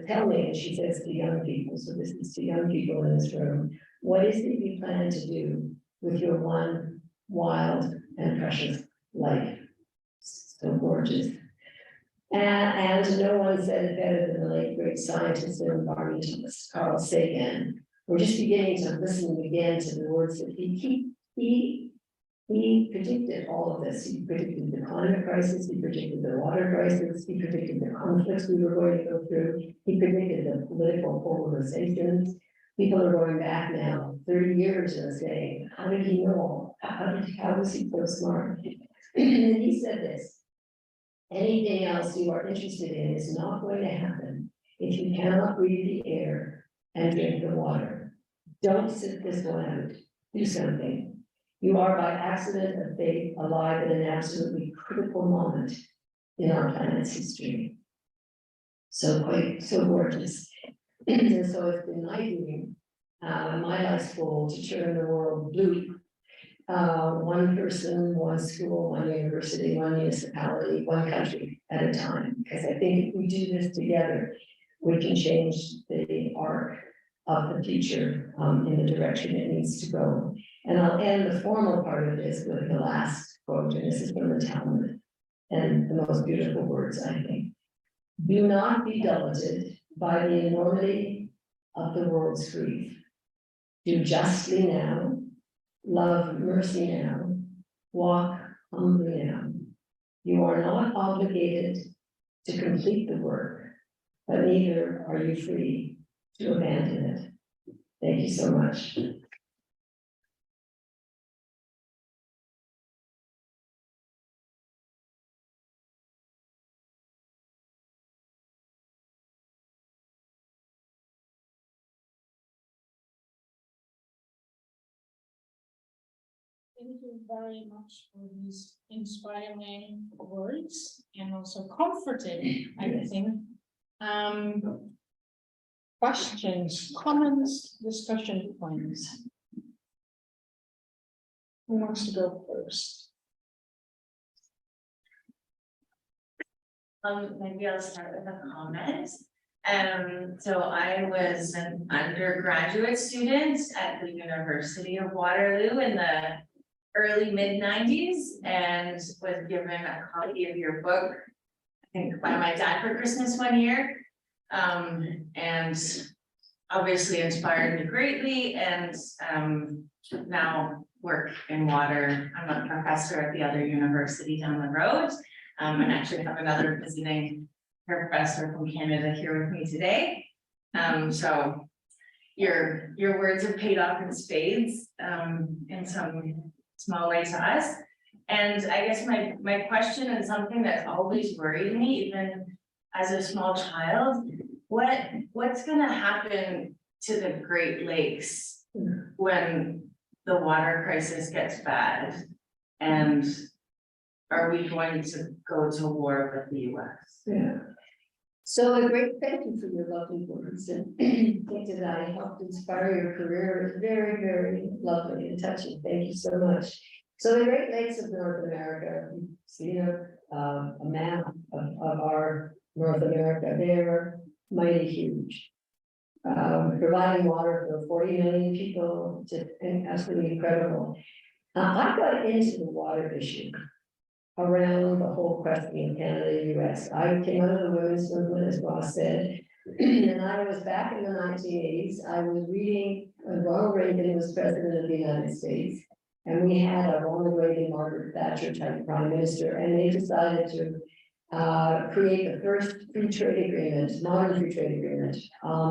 tell me, and she says to young people, so this is to young people in this room, what is it you plan to do with your one wild and precious life? So gorgeous. And no one said it better than the late great scientist and environmentalist Carl Sagan. We're just beginning to listen again to the words that he predicted all of this. He predicted the climate crisis, he predicted the water crisis, he predicted the conflicts we were going to go through, he predicted the political polarizations. People are going back now 30 years and saying, how did he know? How was he so smart? And he said this, anything else you are interested in is not going to happen if you cannot breathe the air and drink the water. Don't sit this one out, do something. You are by accident of fate alive at an absolutely critical moment in our planet's history. So gorgeous. And so it's been my dream, my life's goal to turn the world blue one person, one school, one university, one municipality, one country at a time. Because I think if we do this together, we can change the arc of the future in the direction it needs to go. And I'll end the formal part of this with the last quote, and this is from the Talmud, and the most beautiful words, I think. Do not be daunted by the enormity of the world's grief. Do justly now, love mercy now, walk humbly now. You are not obligated to complete the work, but neither are you free to abandon it. Thank you so much. Thank you very much for these inspiring words and also comforting, I think. Questions, comments, discussion points. Who wants to go first? Maybe I'll start with a comment. So I was an undergraduate student at the University of Waterloo in the early mid-90s and was given a copy of your book, I think by my dad for Christmas one year. And obviously inspired me greatly, and now work in water. I'm a professor at the other university down the road, and actually have another visiting professor from Canada here with me today. So your words have paid off in spades in some small way to us. And I guess my question, and something that's always worried me, even as a small child, what's gonna happen to the Great Lakes when the water crisis gets bad? And are we going to go to war with the US? Yeah. So a great thank you for your lovely words, and think that I helped inspire your career. It's very, very lovely and touching. Thank you so much. So the Great Lakes of North America, see a map of our North America, they're mighty huge. Providing water for 40 million people, just absolutely incredible. I got into the water issue around the whole question of Canada, US. I came out of the women's movement, as Ross said, and I was back in the 1980s. I was reading when Ronald Reagan was president of the United States, and we had a Ronald Reagan, Margaret Thatcher type prime minister, and they decided to create the first free trade agreement, modern free trade agreement,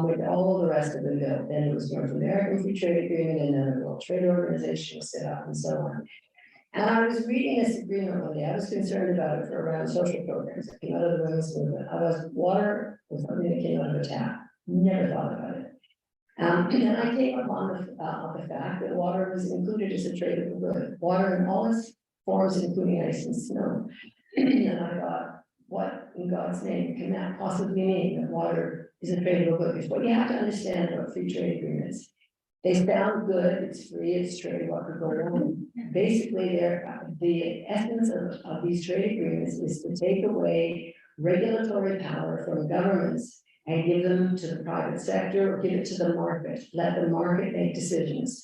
with all the rest of the bill. Then it was North American Free Trade Agreement, and then the World Trade Organization was set up, and so on. And I was reading this agreement one day. I was concerned about it for around social programs. It came out of the women's movement. Water was something that came out of a tap. Never thought about it. And I came upon the fact that water was included as a tradable good. Water in all its forms, including ice and snow. And I thought, what in God's name can that possibly mean, that water is a tradable good? Because what you have to understand about free trade agreements, they sound good, it's free, it's trade, what could go wrong? Basically, the essence of these trade agreements is to take away regulatory power from governments and give them to the private sector, or give it to the market, let the market make decisions.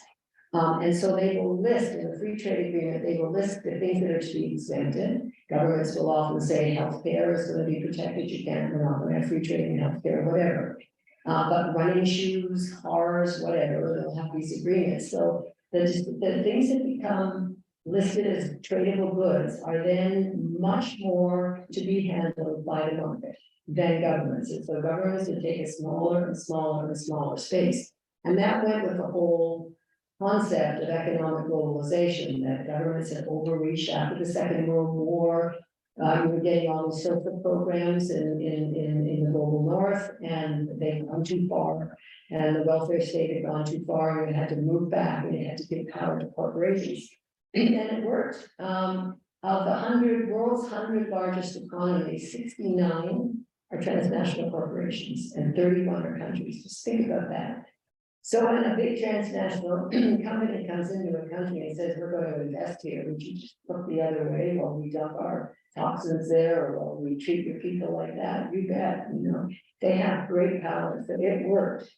And so they will list in the free trade agreement, they will list the things that are to be exempted. Governments will often say healthcare is going to be protected, we're not going to have free trade in healthcare, whatever. But running shoes, cars, whatever, they'll have these agreements. So the things that become listed as tradable goods are then much more to be handled by the market than governments. And so governments would take a smaller and smaller and smaller space. And that went with the whole concept of economic globalization, that governments had overreached after the Second World War. You were getting all the social programs in the global north, and they'd gone too far, and the welfare state had gone too far, and it had to move back, and it had to give power to corporations. And it worked. Of the world's 100 largest economies, 69 are transnational corporations, and 31 are countries. Just think about that. So when a big transnational company comes into a country and says, we're going to invest here, would you just look the other way while we dump our toxins there, or while we treat your people like that? You bet, you know, they have great power, so it worked.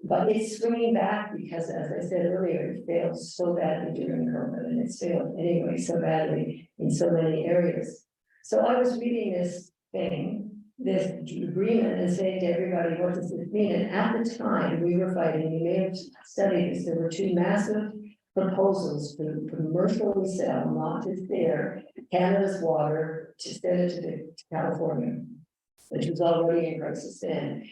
But it's swinging back because, as I said earlier, it failed so badly during COVID, and it's failed anyway so badly in so many areas. So I was reading this agreement, and saying to everybody, what does this mean? And at the time we were fighting, you may have studied this, there were two massive proposals to commercially sell, not to share, Canada's water to send it to California, which was already in crisis then.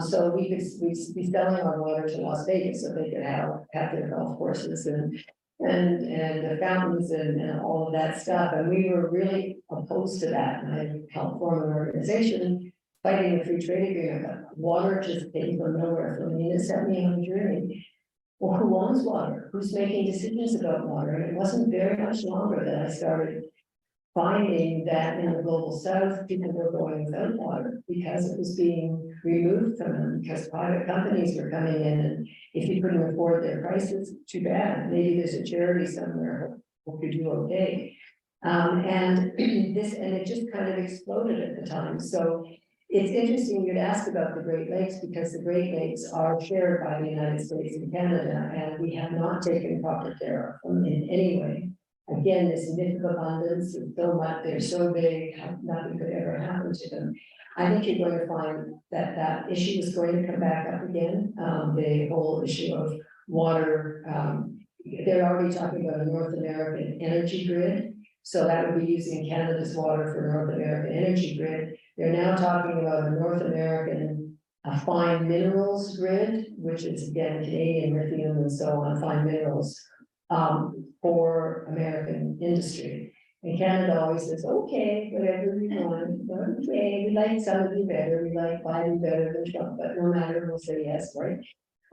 So we'd be selling our water to Las Vegas so they could have their golf courses and the fountains and all of that stuff. And we were really opposed to that. And I helped form an organization fighting the free trade agreement. But water just came from nowhere for me, and it set me on a journey. Well, who owns water? Who's making decisions about water? And it wasn't very much longer that I started finding that in the global south, people were going without water because it was being removed from them, because private companies were coming in, and if you couldn't afford their prices, too bad. Maybe there's a charity somewhere who could do okay. And it just kind of exploded at the time. So it's interesting you'd ask about the Great Lakes, because the Great Lakes are shared by the United States and Canada, and we have not taken proper care of them in any way. Again, this myth of abundance, and so much, they're so big, nothing could ever happen to them. I think you're going to find that that issue is going to come back up again. The whole issue of water, they're already talking about a North American energy grid. So that would be using Canada's water for North American energy grid. They're now talking about a North American fine minerals grid, which is again Canadian lithium and so on, fine minerals. For American industry. And Canada always says, okay, whatever we want, okay, we like some of you better, we like Biden better than Trump, but no matter, we'll say yes, right?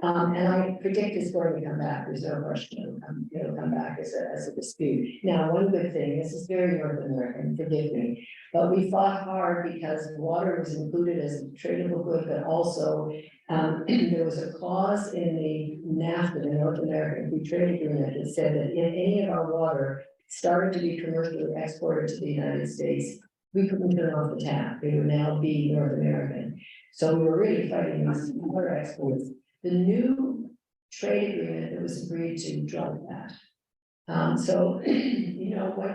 And I predict it's going to come back, there's no question, it'll come back as a dispute. Now, one good thing, this is very North American, forgive me, but we fought hard because water was included as a tradable good, but also there was a clause in the NAFTA, the North American Free Trade Agreement, that said that if any of our water started to be commercially exported to the United States, we couldn't turn off the tap. They would now be North American. So we were really fighting these water exports. The new trade agreement that was agreed to drop that. So, you know, what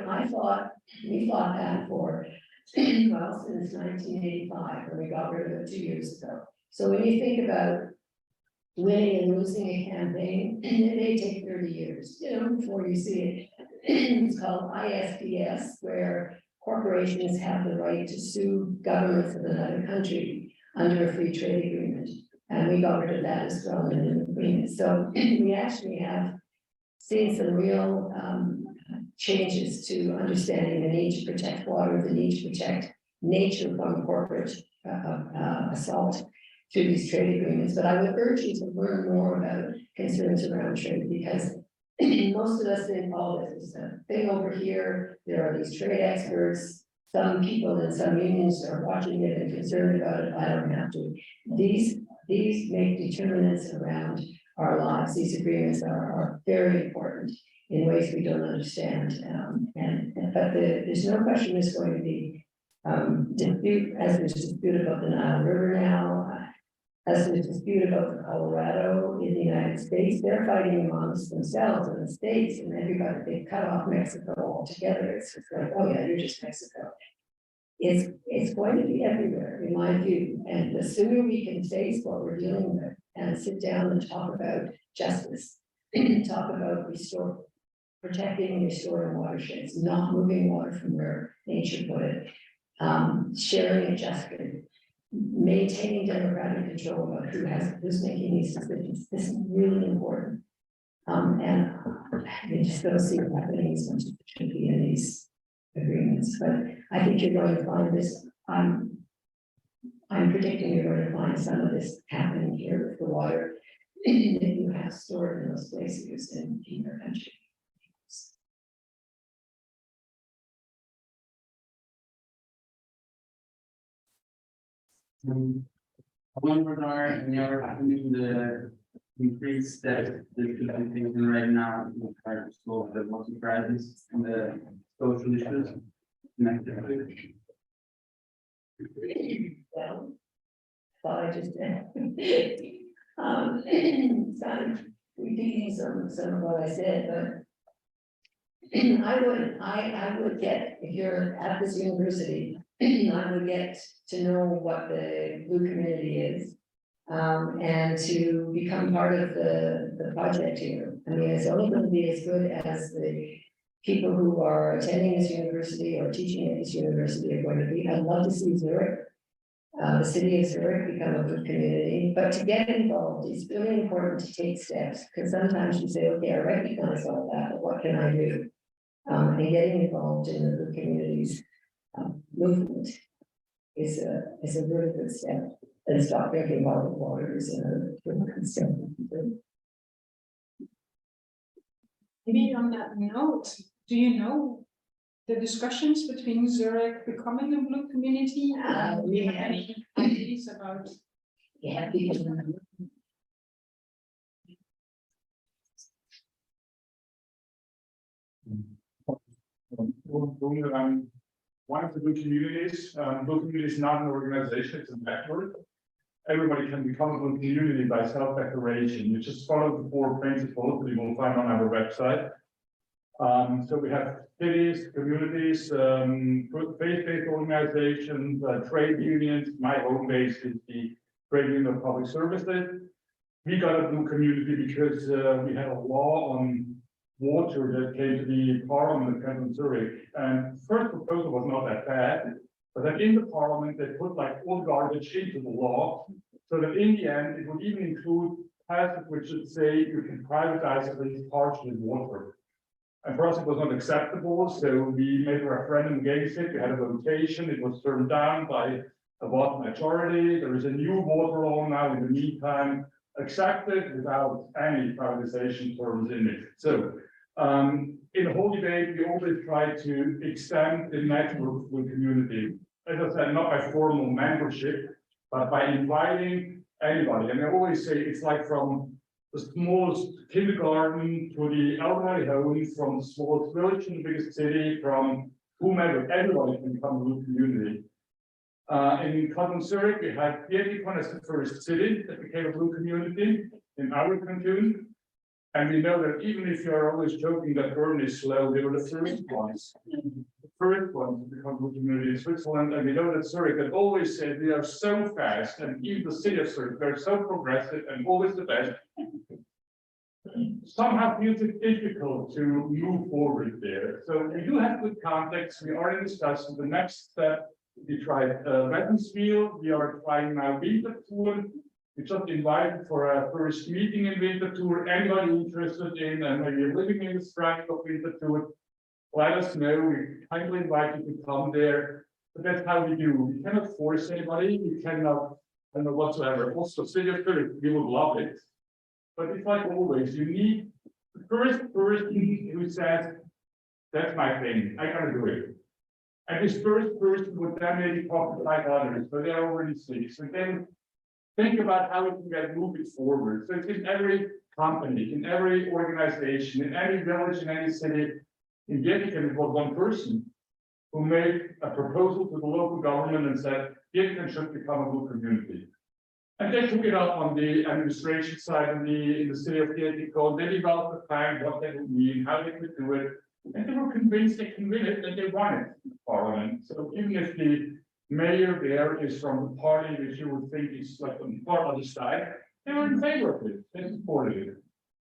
we fought that for, well, since 1985, when we got rid of it 2 years ago. So when you think about winning and losing a campaign, it may take 30 years, you know, before you see it. It's called ISDS, where corporations have the right to sue governments of another country under a free trade agreement. And we got rid of that as well in an agreement. So we actually have seen some real changes to understanding the need to protect water, the need to protect nature from corporate assault through these trade agreements. But I would urge you to learn more about concerns around trade, because most of us think, oh, this is a thing over here. There are these trade experts. Some people in some unions are watching it and concerned about it. I don't have to. These make determinants around our lives. These agreements are very important in ways we don't understand. But there's no question there's going to be dispute, as there's dispute about the Nile River now, as there's dispute about the Colorado in the United States. They're fighting amongst themselves in the States, and everybody, they cut off Mexico altogether. It's just like, oh yeah, you're just Mexico. It's going to be everywhere, in my view. And the sooner we can face what we're dealing with and sit down and talk about justice, talk about protecting and restoring watersheds, not moving water from where nature put it, sharing it justly, maintaining democratic control about who's making these decisions. This is really important. And you just don't see it happening as much as it should be in these agreements. But I think you're going to find this. I'm predicting you're going to find some of this happening here with the water that you have stored in those places in your country. One regard, and you're in the increase that the taken right now in trying to solve the water crisis and the social issues connected with it. Well, thought I just did. Kind of repeating some of what I said, but I would get, if you're at this university, I would get to know what the blue community is. And to become part of the project here. I mean, it's only going to be as good as the people who are attending this university or teaching at this university are going to be. I'd love to see Zurich, the city of Zurich become a good community, but to get involved is really important to take steps, because sometimes you say, okay, I recognize all that, but what can I do? And getting involved in the good communities movement is a really good step. And stop thinking about the waters and good step. Maybe on that note, do you know the discussions between Zurich becoming a blue community? Do you have any ideas about? Yeah, because one of the blue communities is not an organization, it's a network. Everybody can become a blue community by self-declaration. You just follow the 4 principles that you will find on our website. So we have cities, communities, faith-based organizations, trade unions. My home base is the Trade Union of Public Services. We got a blue community because we had a law on water that came to the parliament of Zurich. And the first proposal was not that bad, but then in the parliament, they put like all garbage into the law, so that in the end, it would even include passage which would say you can privatize at least partially water. And for us, it was not acceptable, so we made a referendum against it. We had a votation, it was turned down by a vast majority. There is a new water law now in the meantime, accepted without any privatization terms in it. So in the whole debate, we always try to extend the network of the community. As I said, not by formal membership, but by inviting anybody. And I always say it's like from the smallest kindergarten to the elderly home, from the smallest village in the biggest city, from whomever, everybody can become a blue community. In Canton Zurich, we had Zurich as the first city that became a blue community in our canton. And we know that even if you're always joking that Bern is slow, they were the first ones. The first ones to become blue community in Switzerland. And we know that Zurich had always said we are so fast, and even the city of Zurich, they're so progressive and always the best. Somehow feels it difficult to move forward there. So we do have good contacts. We are in discussion. The next step, we tried Wädenswil. We are trying now Winterthur. We just invited for a first meeting in Winterthur. Anybody interested in and maybe living in the strike of Winterthur, let us know. We kindly invite you to come there. But that's how we do. We cannot force anybody. We cannot, I don't know whatsoever. Also, city of Zurich, we would love it. But it's like always, you need the first person who says, that's my thing, I gotta do it. And this first person would then maybe talk to 5 others, but they're already 6. And then think about how we can get moving forward. So it's in every company, in every organization, in any village, in any city. In Zurich, it was one person who made a proposal to the local government and said, Zurich should become a blue community. And they took it up on the administration side in the city of Zurich. They developed a plan, what that would mean, how they could do it. And they were convinced they can win it, and they won it in Parliament. So even if the mayor there is from the party which you would think is like on the far other side, they were in favor of it, they supported it.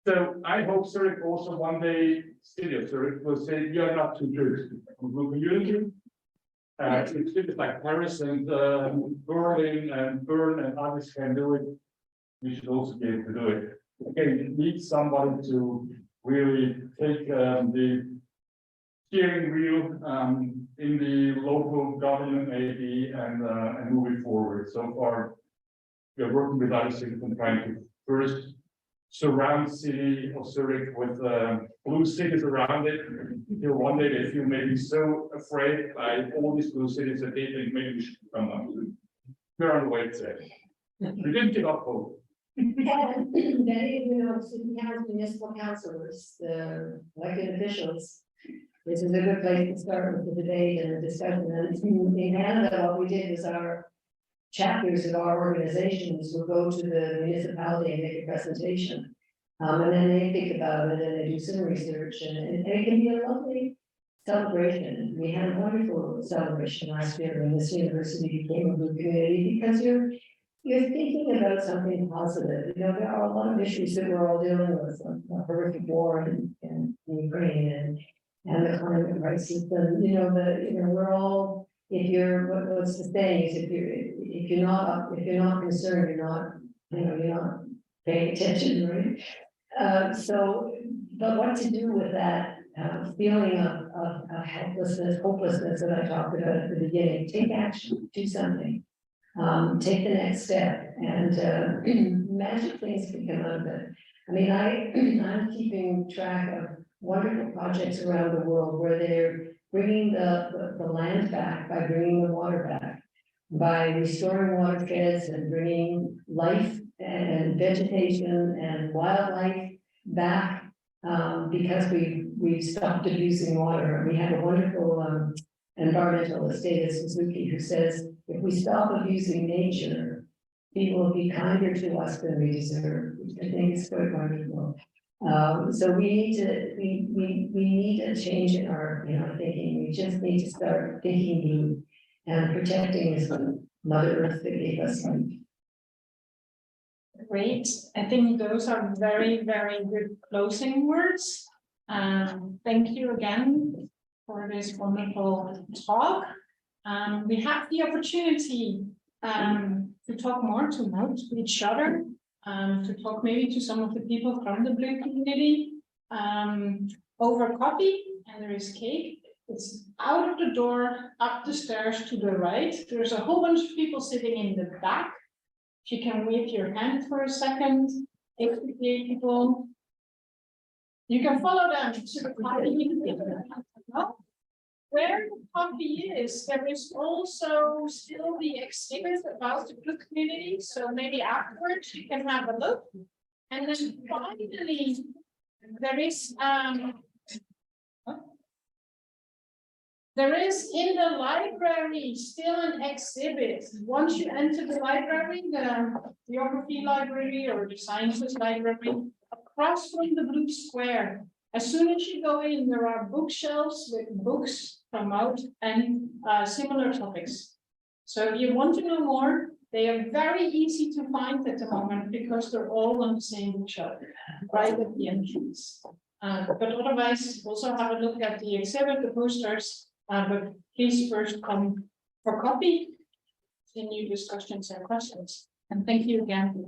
So I hope Zurich also one day, city of Zurich, will say, we are not too good for blue community. Cities like Paris and Berlin and Bern and others can do it. We should also be able to do it. Again, it needs somebody to really take the steering wheel in the local government maybe and move it forward. So far, we are working with other cities and trying to first surround the city of Zurich with blue cities around it. Until one day they feel maybe so afraid by all these blue cities that they think maybe we should come up. We're on the way to it. We didn't give up hope. And then, you know, city council, municipal councilors, the elected officials. This is a good place to start with the debate and the discussion. And in Canada, what we did was our chapters of our organizations will go to the municipality and make a presentation. And then they think about it and they do some research and it can be a lovely celebration. We had a wonderful celebration last year when this university became a blue community because you're thinking about something positive. You know, there are a lot of issues that we're all dealing with, a horrific war in Ukraine and the climate crisis. And, you know, we're all, if you're, what's the saying is if you're not concerned, you're not paying attention, right? But what to do with that feeling of helplessness, hopelessness that I talked about at the beginning? Take action, do something. Take the next step, and magic things can come out of it. I mean, I'm keeping track of wonderful projects around the world where they're bringing the land back by bringing the water back, by restoring watersheds and bringing life and vegetation and wildlife back, because we've stopped abusing water. We have a wonderful environmentalist, Data Suzuki, who says, if we stop abusing nature, people will be kinder to us than we deserve, which I think is quite wonderful. So we need a change in our thinking. We just need to start thinking blue and protecting this Mother Earth that gave us life. Great. I think those are very, very good closing words. Thank you again for this wonderful talk. We have the opportunity to talk more, to know each other, to talk maybe to some of the people from the blue community over coffee, and there is cake. It's out of the door, up the stairs to the right. There's a whole bunch of people sitting in the back. If you can wave your hand for a second, people, you can follow them to the coffee. Where the coffee is, there is also still the exhibit about the blue community. So maybe afterwards you can have a look. And then finally, there is in the library still an exhibit. Once you enter the library, the geography library or the sciences library, across from the blue square. As soon as you go in, there are bookshelves with books from Maude and similar topics. So if you want to know more, they are very easy to find at the moment because they're all on the same bookshelf, right at the entrance. But otherwise, also have a look at the exhibit, the posters, but please first come for coffee, continue discussions and questions. And thank you again.